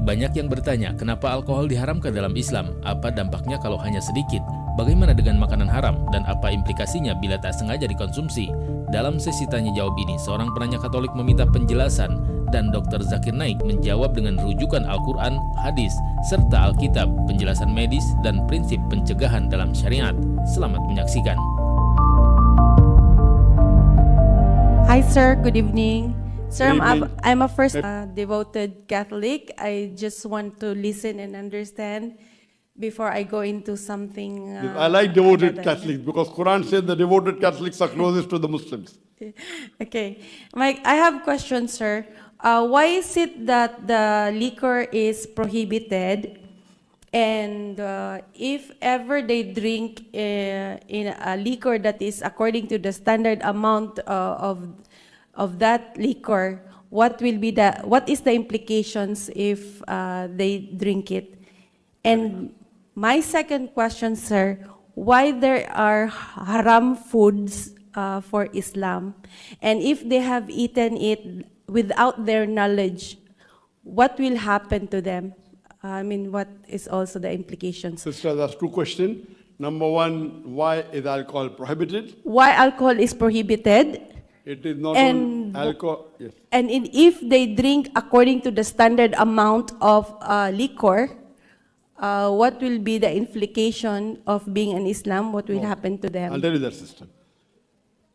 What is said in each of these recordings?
Banyak yang bertanya, kenapa alkohol diharamkan dalam Islam? Apa dampaknya kalau hanya sedikit? Bagaimana dengan makanan haram? Dan apa implikasinya bila tak sengaja dikonsumsi? Dalam sesi tanya jawab ini, seorang penanya Katolik meminta penjelasan dan Dr. Zakir Naik menjawab dengan rujukan Al-Quran, hadis, serta Alkitab, penjelasan medis, dan prinsip pencegahan dalam syariat. Selamat menyaksikan. Hi sir, good evening. Sir, I'm a first devoted Catholic. I just want to listen and understand before I go into something. I like devoted Catholics because Quran says the devoted Catholics are closest to the Muslims. Okay, I have questions, sir. Why is it that the liquor is prohibited, and if ever they drink in a liquor that is according to the standard amount of that liquor, what is the implications if they drink it? And my second question, sir, why there are haram foods for Islam, and if they have eaten it without their knowledge, what will happen to them? What is also the implications? Sister, that's two questions. Number one, why is alcohol prohibited? Why alcohol is prohibited? It is not And- only alcohol. Yes. And if they drink according to the standard amount of liquor, what will be the implication of being an Islam? What will happen to them? I'll tell you that, sister.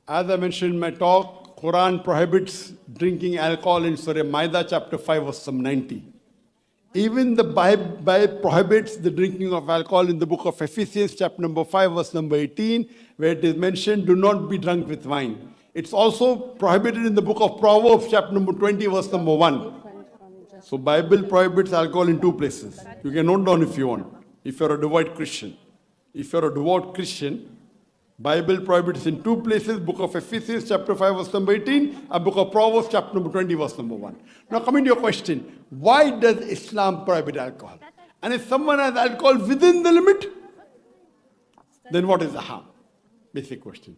As I mentioned in my talk, Quran prohibits drinking alcohol in Surah Maida chapter 5 verse 90. Even the Bible prohibits the drinking of alcohol in the book of Ephesians chapter number 5 verse number 18, where it is mentioned, do not be drunk with wine. It's also prohibited in the book of Proverbs chapter number 20 verse number 1. So Bible prohibits alcohol in two places. You can note down if you want, if you're a devout Christian. If you're a devout Christian, Bible prohibits in two places, book of Ephesians chapter 5 verse number 18 and book of Proverbs chapter number 20 verse number 1. Now coming to your question, why does Islam prohibit alcohol? And if someone has alcohol within the limit, then what is the harm? Basic question.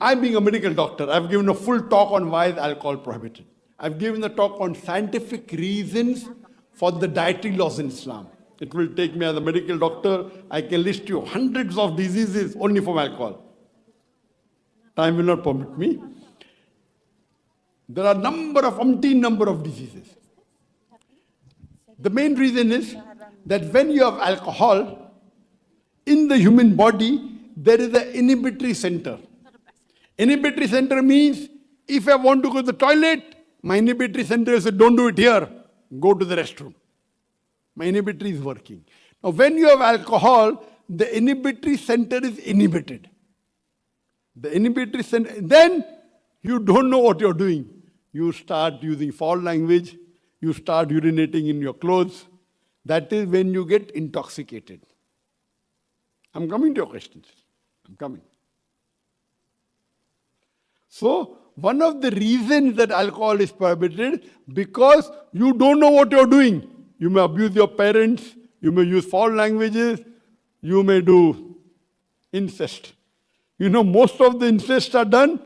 I'm being a medical doctor. I've given a full talk on why is alcohol prohibited. I've given a talk on scientific reasons for the dietary laws in Islam. It will take me as a medical doctor, I can list you hundreds of diseases only from alcohol. Time will not permit me. There are umpteen number of diseases. The main reason is that when you have alcohol, in the human body, there is an inhibitory center. Inhibitory center means, if I want to go to the toilet, my inhibitory center says, don't do it here, go to the restroom. My inhibitory is working. Now, when you have alcohol, the inhibitory center is inhibited. The inhibitory center, then you don't know what you're doing. You start using foul language, you start urinating in your clothes. That is when you get intoxicated. I'm coming to your questions. I'm coming. So, one of the reasons that alcohol is prohibited, because you don't know what you're doing. You may abuse your parents, you may use foul languages, you may do incest. You know, most of the incest are done.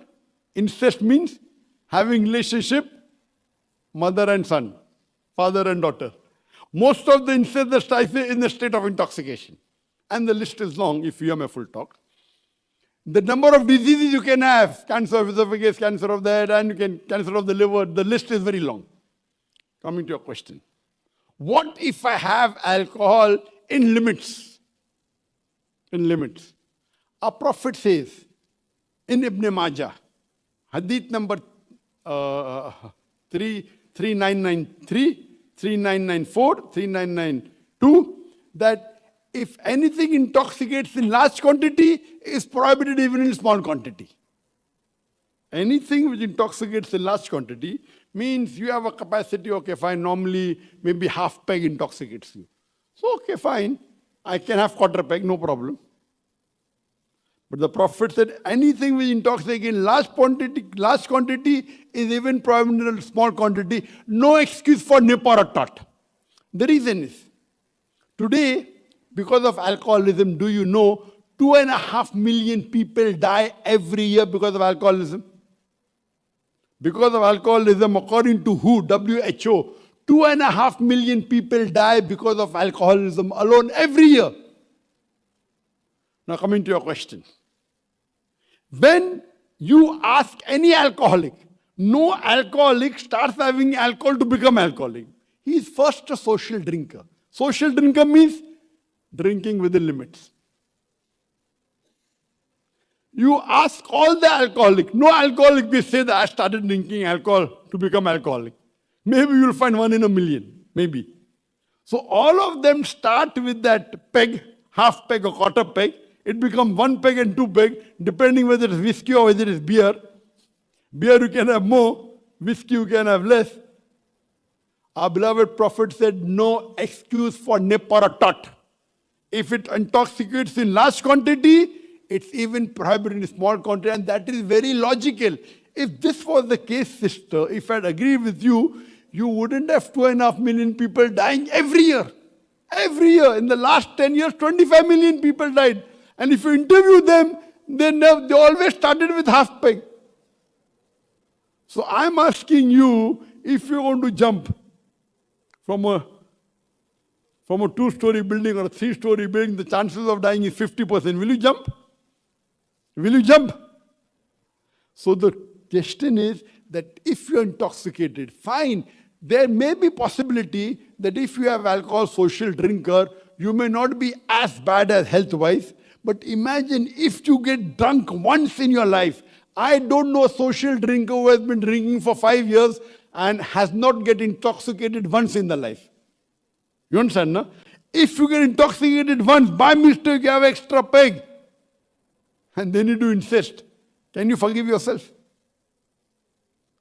Incest means having relationship, mother and son, father and daughter. Most of the incest are in the state of intoxication. And the list is long if you have a full talk. The number of diseases you can have, cancer of esophagus, cancer of the head, and cancer of the liver, the list is very long. Coming to your question. What if I have alcohol in limits? In limits. Our Prophet says in Ibn Majah, Hadith number 3993, 3994, 3992, that if anything intoxicates in large quantity, is prohibited even in small quantity. Anything which intoxicates in large quantity means you have a capacity, okay, fine, normally maybe half peg intoxicates you. So, okay, fine, I can have quarter peg, no problem. But the Prophet said anything which intoxicates in large quantity is even prohibited in small quantity. No excuse for nip or a tot. The reason is, today, because of alcoholism, do you know 2.5 million people die every year because of alcoholism? Because of alcoholism, according to WHO, 2.5 million people die because of alcoholism alone every year. Now coming to your question. When you ask any alcoholic, no alcoholic starts having alcohol to become alcoholic. He is first a social drinker. Social drinker means drinking within limits. You ask all the alcoholic, no alcoholic will say that I started drinking alcohol to become alcoholic. Maybe you'll find 1 in a million, maybe. So all of them start with that peg, half peg or quarter peg. It becomes 1 peg and 2 peg, depending whether it's whiskey or whether it's beer. Beer you can have more, whiskey you can have less. Our beloved Prophet said, no excuse for nip or a tot. If it intoxicates in large quantity, it's even prohibited in small quantity, and that is very logical. If this was the case, sister, if I'd agree with you, you wouldn't have 2.5 million people dying every year. Every year. In the last 10 years, 25 million people died. And if you interview them, they always started with half peg. So I'm asking you, if you're going to jump from a 2-story building or a 3-story building, the chances of dying is 50%. Will you jump? Will you jump? So the question is that if you're intoxicated, fine. There may be possibility that if you have alcohol, social drinker, you may not be as bad as health-wise. But imagine if you get drunk once in your life. I don't know a social drinker who has been drinking for 5 years and has not get intoxicated once in their life. You understand, no? If you get intoxicated once, by mistake you have extra peg, and then you do incest, can you forgive yourself?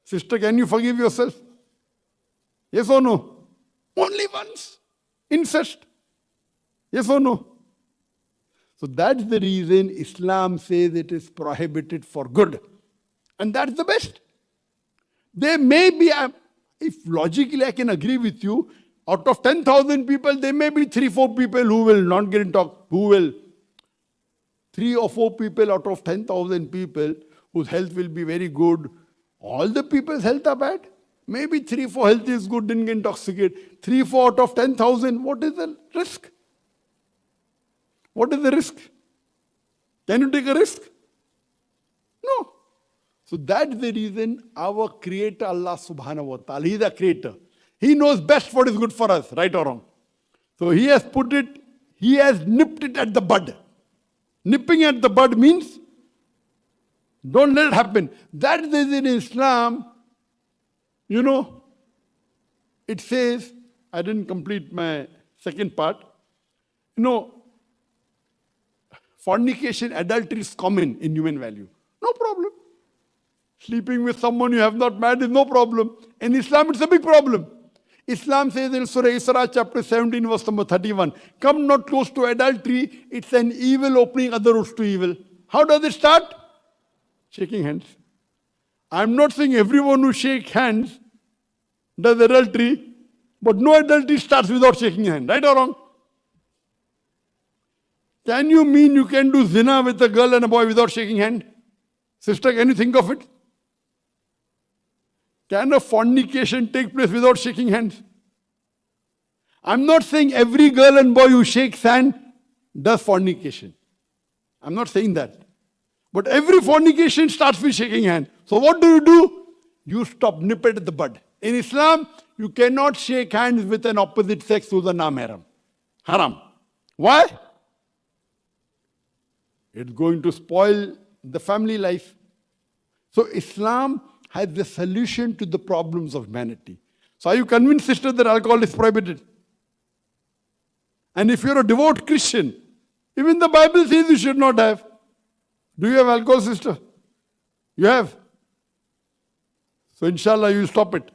Sister, can you forgive yourself? Yes or no? Only once. Incest. Yes or no? So that's the reason Islam says it is prohibited for good. And that's the best. There may be, if logically I can agree with you, out of 10,000 people, there may be 3-4 people who will not get intoxicated. 3 or 4 people out of 10,000 people whose health will be very good. All the people's health are bad. Maybe 3-4 health is good, didn't get intoxicated. 3-4 out of 10,000, what is the risk? What is the risk? Can you take a risk? No. So that's the reason our Creator, Allah subhanahu wa ta'ala, He is the Creator. He knows best what is good for us, right or wrong. So He has He has nipped it at the bud. Nipping at the bud means don't let it happen. That is in Islam, it says, I didn't complete my second part, fornication, adultery is common in human value. No problem. Sleeping with someone you have not married is no problem. In Islam, it's a big problem. Islam says in Surah Isra chapter 17 verse number 31, come not close to adultery, it's an evil opening other roads to evil. How does it start? Shaking hands. I'm not saying everyone who shakes hands does adultery, but no adultery starts without shaking hands, right or wrong? Can you mean you can do zina with a girl and a boy without shaking hand? Sister, can you think of it? Can a fornication take place without shaking hands? I'm not saying every girl and boy who shakes hand does fornication. I'm not saying that. But every fornication starts with shaking hand. So what do? You stop, nip it at the bud. In Islam, you cannot shake hands with an opposite sex who's a non-haram. Haram. Why? It's going to spoil the family life. So Islam has the solution to the problems of humanity. So are you convinced, sister, that alcohol is prohibited? And if you're a devout Christian, even the Bible says you should not have. Do you have alcohol, sister? You have. So inshallah you will stop it.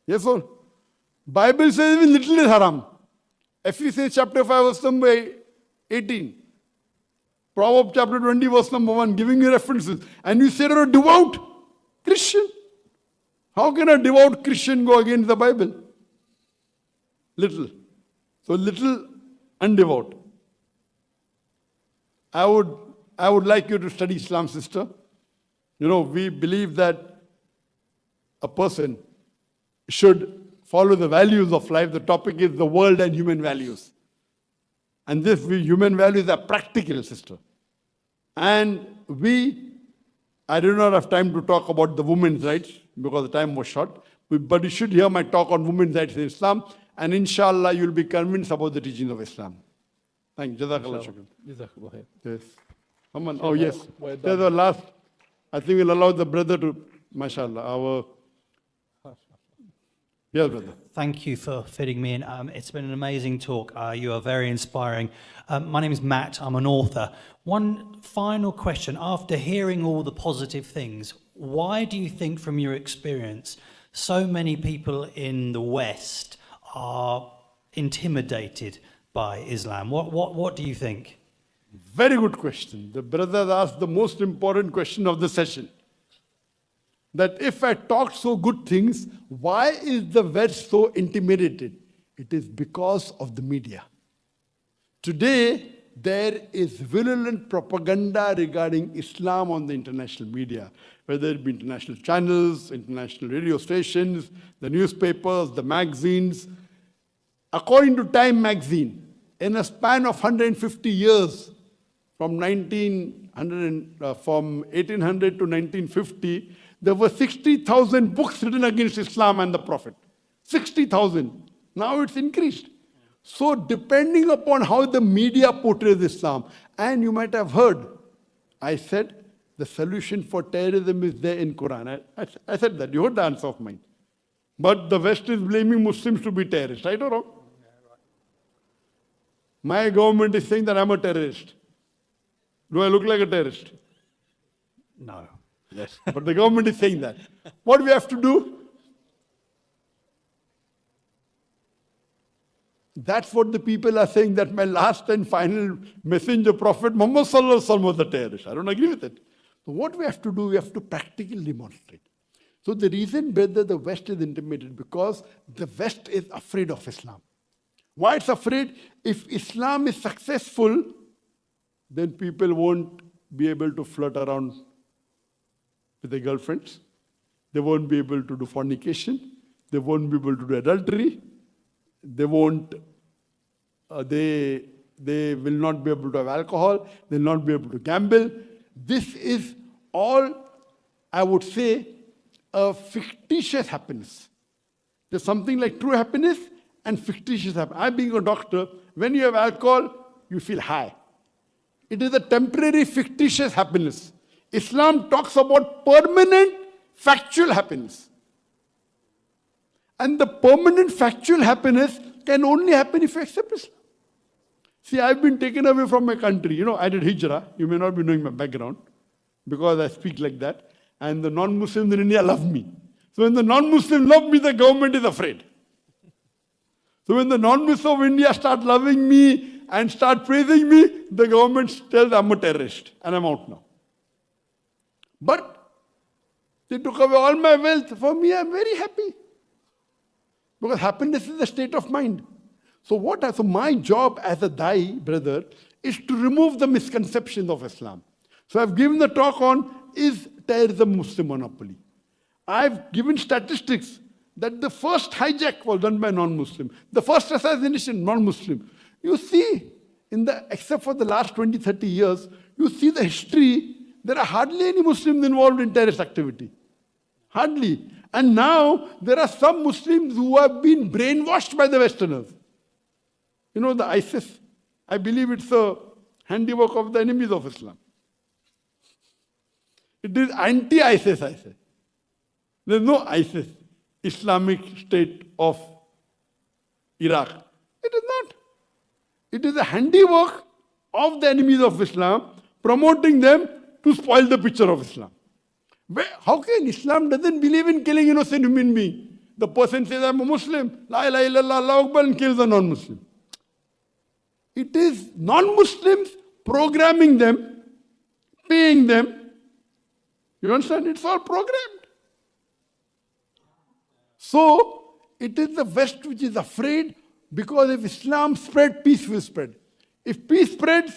Yes or no? Bible says even little is haram. Ephesians chapter 5 verse number 18. Proverbs chapter 20 verse number 1, giving you references. And you say you're a devout Christian. How can a devout Christian go against the Bible? Little. So little undevout. I would like you to study Islam, sister. We believe that a person should follow the values of life. The topic is the world and human values. And these human values are practical, sister. And I do not have time to talk about the women's rights because the time was short. But you should hear my talk on women's rights in Islam. And inshallah, you'll be convinced about the teachings of Islam. Thank you. Jazakallah shukran. Yes. Someone, oh yes. There's the last. I think we'll allow the brother to, mashallah, yes, brother. Thank you for fitting me in. It's been an amazing talk. You are very inspiring. My name is Matt. I'm an author. One final question. After hearing all the positive things, why do you think, from your experience, so many people in the West are intimidated by Islam? What do you think? Very good question. The brother asked the most important question of the session. That if I talk so good things, why is the West so intimidated? It is because of the media. Today, there is virulent propaganda regarding Islam on the international media, whether it be international channels, international radio stations, the newspapers, the magazines. According to Time magazine, in a span of 150 years, from 1800 to 1950, there were 60,000 books written against Islam and the Prophet. 60,000. Now it's increased. So depending upon how the media portrays Islam, and you might have heard, I said the solution for terrorism is there in Quran. I said that. You heard the answer of mine. But the West is blaming Muslims to be terrorists. Right or wrong? My government is saying that I'm a terrorist. Do I look like a terrorist? No. Yes. But the government is saying that. What we have to do? That's what the people are saying, that my last and final messenger, Prophet Muhammad Sallallahu Alaihi Wasallam, was a terrorist. I don't agree with it. So what we have to do, we have to practically demonstrate. So the reason, brother, the West is intimidated, because the West is afraid of Islam. Why it's afraid? If Islam is successful, then people won't be able to flirt around with their girlfriends. They won't be able to do fornication. They won't be able to do adultery. They won't. They will not be able to have alcohol. They will not be able to gamble. This is all, I would say, a fictitious happiness. There's something like true happiness and fictitious happiness. I, being a doctor, when you have alcohol, you feel high. It is a temporary, fictitious happiness. Islam talks about permanent, factual happiness. And the permanent, factual happiness can only happen if you accept Islam. See, I've been taken away from my country. You know, I did hijrah. You may not be knowing my background, because I speak like that. And the non-Muslims in India love me. So when the non-Muslims love me, the government is afraid. So when the non-Muslims of India start loving me and start praising me, the government tells I'm a terrorist and I'm out now. But they took away all my wealth. For me, I'm very happy. Because happiness is a state of mind. So my job as a Dai, brother, is to remove the misconceptions of Islam. So I've given the talk on, is terrorism Muslim monopoly? I've given statistics that the first hijack was done by non-Muslim. The first assassination, non-Muslim. You see, except for the last 20, 30 years, you see the history, there are hardly any Muslims involved in terrorist activity. Hardly. And now, there are some Muslims who have been brainwashed by the Westerners. You know, the ISIS, I believe it's a handiwork of the enemies of Islam. It is anti-ISIS, I say. There's no ISIS, Islamic State of Iraq. It is not. It is a handiwork of the enemies of Islam, promoting them to spoil the picture of Islam. How can Islam doesn't believe in killing innocent human being? The person says, I'm a Muslim, La ilaha illallah, Allahu Akbar, and kills a non-Muslim. It is non-Muslims programming them, paying them. You understand? It's all programmed. So, it is the West which is afraid, because if Islam spread, peace will spread. If peace spreads,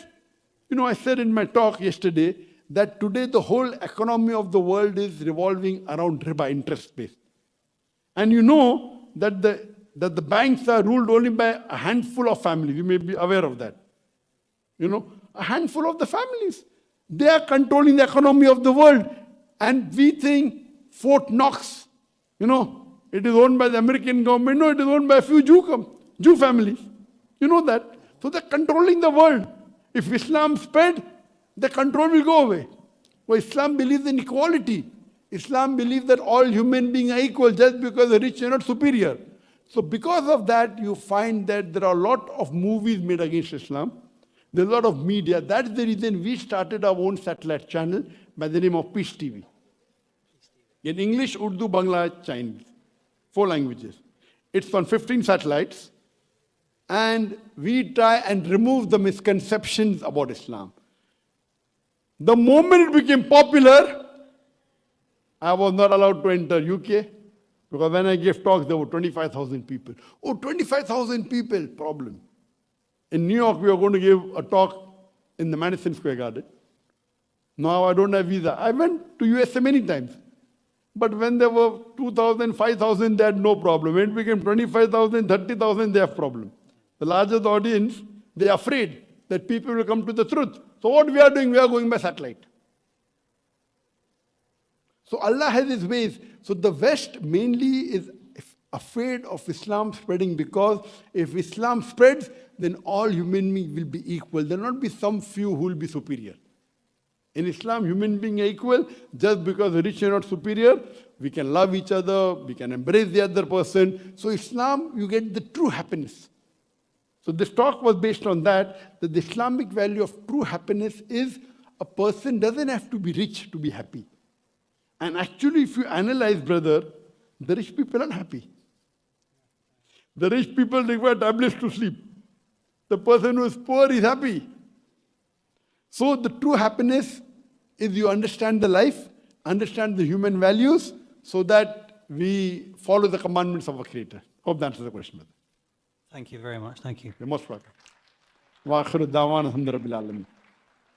you know, I said in my talk yesterday that today the whole economy of the world is revolving around riba, interest-based. And you know that the banks are ruled only by a handful of families. You may be aware of that. You know, a handful of the families. They are controlling the economy of the world. And we think Fort Knox, you know, it is owned by the American government. No, it is owned by a few Jew families. You know that. So they're controlling the world. If Islam spread, the control will go away. Well, Islam believes in equality. Islam believes that all human beings are equal just because the rich are not superior. So because of that, you find that there are a lot of movies made against Islam. There's a lot of media. That's the reason we started our own satellite channel by the name of Peace TV. In English, Urdu, Bangla, Chinese. 4 languages. It's on 15 satellites. And we try and remove the misconceptions about Islam. The moment it became popular, I was not allowed to enter UK. Because when I gave talks, there were 25,000 people. Oh, 25,000 people, problem. In New York, we were going to give a talk in the Madison Square Garden. Now I don't have visa. I went to USA many times. But when there were 2,000, 5,000, they had no problem. When it became 25,000, 30,000, they have problem. The larger the audience, they are afraid that people will come to the truth. So what we are doing, we are going by satellite. So Allah has His ways. So the West mainly is afraid of Islam spreading, because if Islam spreads, then all human beings will be equal. There will not be some few who will be superior. In Islam, human beings are equal. Just because the rich are not superior, we can love each other, we can embrace the other person. So Islam, you get the true happiness. So this talk was based on that the Islamic value of true happiness is a person doesn't have to be rich to be happy. And actually, if you analyze, brother, the rich people are happy. The rich people require tablets to sleep. The person who is poor is happy. So the true happiness is you understand the life, understand the human values, so that we follow the commandments of our Creator. Hope that answers the question, brother. Thank you very much. Thank you. You're most welcome. Wa akhiru da'wana alhamdulillahi rabbil alamin.